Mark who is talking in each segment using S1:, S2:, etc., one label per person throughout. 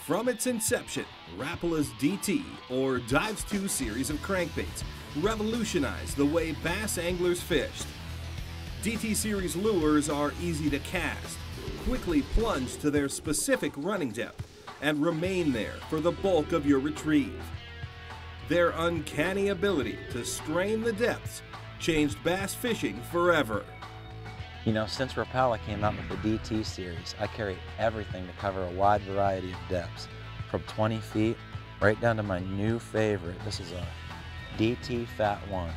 S1: From its inception, Rapala's DT, or Dives 2 series of crankbaits, revolutionized the way bass anglers fished. DT series lures are easy to cast, quickly plunge to their specific running depth, and remain there for the bulk of your retrieve. Their uncanny ability to strain the depths changed bass fishing forever.
S2: You know, since Rapala came out with the DT series, I carry everything to cover a wide variety of depths, from 20 feet right down to my new favorite. This is a DT Fat 1.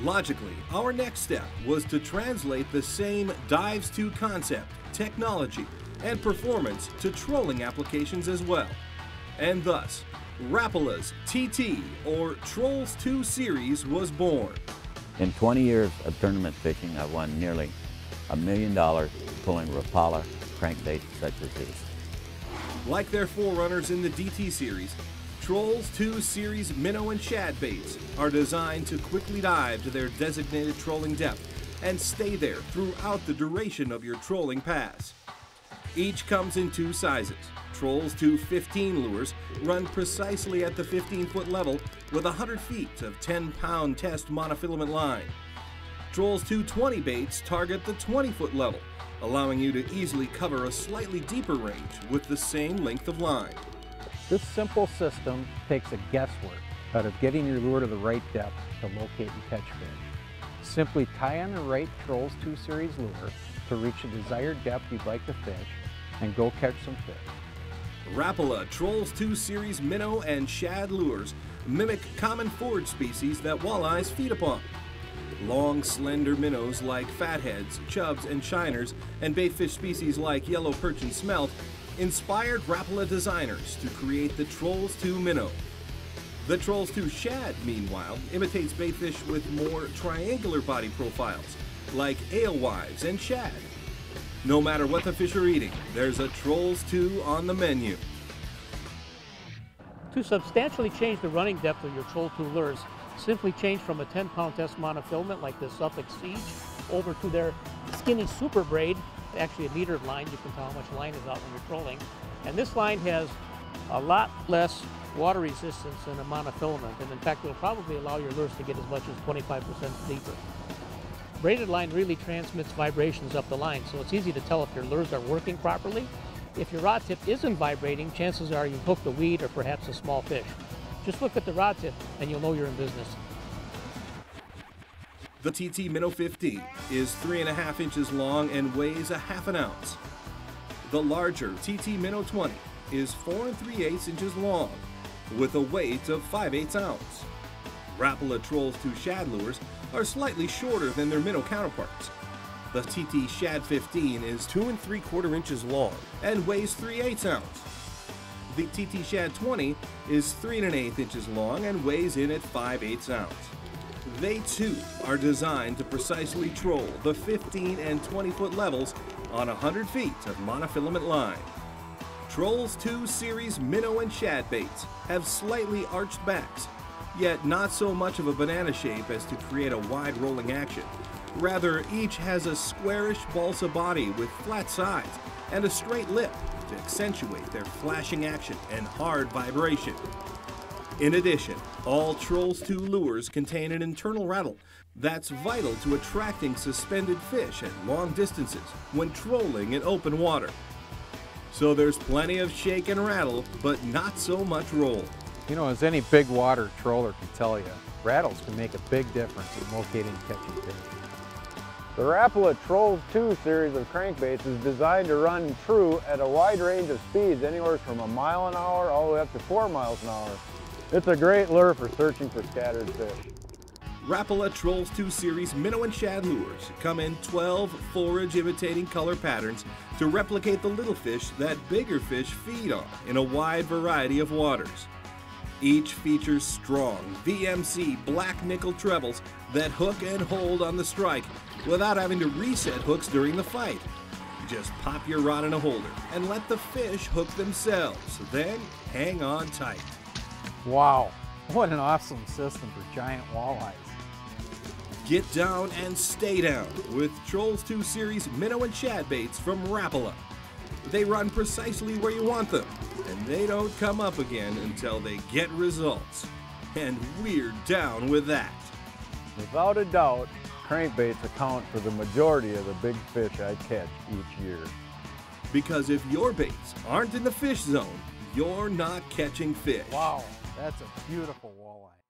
S1: Logically, our next step was to translate the same Dives 2 concept, technology, and performance to trolling applications as well. And thus, Rapala's TT, or Trolls 2 series, was born.
S3: In 20 years of tournament fishing, I've won nearly $1 million pulling Rapala crankbaits such as these.
S1: Like their forerunners in the DT series, Trolls 2 series minnow and shad baits are designed to quickly dive to their designated trolling depth and stay there throughout the duration of your trolling pass. Each comes in 2 sizes. Trolls 2 15 lures run precisely at the 15-foot level with 100 feet of 10-pound test monofilament line. Trolls 2 20 baits target the 20-foot level, allowing you to easily cover a slightly deeper range with the same length of line.
S4: This simple system takes the guesswork out of getting your lure to the right depth to locate and catch fish. Simply tie on the right Trolls 2 series lure to reach the desired depth you'd like to fish and go catch some fish.
S1: Rapala Trolls 2 series minnow and shad lures mimic common forage species that walleyes feed upon. Long, slender minnows like fatheads, chubs, and shiners, and baitfish species like yellow perch and smelt inspired Rapala designers to create the Trolls 2 minnow. The Trolls 2 shad, meanwhile, imitates baitfish with more triangular body profiles, like alewives and shad. No matter what the fish are eating, there's a Trolls 2 on the menu.
S5: To substantially change the running depth of your Troll 2 lures, simply change from a 10-pound test monofilament like the Suffolk Siege over to their skinny super braid, actually a metered line. You can tell how much line is out when you're trolling. And this line has a lot less water resistance than a monofilament, and in fact it will probably allow your lures to get as much as 25% deeper. Braided line really transmits vibrations up the line, so it's easy to tell if your lures are working properly. If your rod tip isn't vibrating, chances are you've hooked a weed or perhaps a small fish. Just look at the rod tip and you'll know you're in business.
S1: The TT Minnow 15 is 3.5 inches long and weighs a ½ ounce. The larger TT Minnow 20 is 4 3/8 inches long with a weight of 5/8 ounce. Rapala Trolls 2 shad lures are slightly shorter than their minnow counterparts. The TT Shad 15 is 2 3/4 inches long and weighs 3/8 ounce. The TT Shad 20 is 3 1/8 inches long and weighs in at 5/8 ounce. They too are designed to precisely troll the 15 and 20-foot levels on 100 feet of monofilament line. Trolls 2 series minnow and shad baits have slightly arched backs, yet not so much of a banana shape as to create a wide rolling action. Rather, each has a squarish balsa body with flat sides and a straight lip to accentuate their flashing action and hard vibration. In addition, all Trolls 2 lures contain an internal rattle that's vital to attracting suspended fish at long distances when trolling in open water. So there's plenty of shake and rattle, but not so much roll.
S4: You know, as any big water troller can tell you, rattles can make a big difference in locating and catching fish.
S6: The Rapala Trolls 2 series of crankbaits is designed to run true at a wide range of speeds, anywhere from 1 mile an hour all the way up to 4 miles an hour. It's a great lure for searching for scattered fish.
S1: Rapala Trolls 2 series minnow and shad lures come in 12 forage imitating color patterns to replicate the little fish that bigger fish feed on in a wide variety of waters. Each features strong VMC black nickel trebles that hook and hold on the strike without having to reset hooks during the fight. Just pop your rod in a holder and let the fish hook themselves, then hang on tight.
S4: Wow, what an awesome system for giant walleyes.
S1: Get down and stay down with Trolls 2 series minnow and shad baits from Rapala. They run precisely where you want them, and they don't come up again until they get results. And we're down with that.
S6: Without a doubt, crankbaits account for the majority of the big fish I catch each year.
S1: Because if your baits aren't in the fish zone, you're not catching fish.
S4: Wow, that's a beautiful walleye.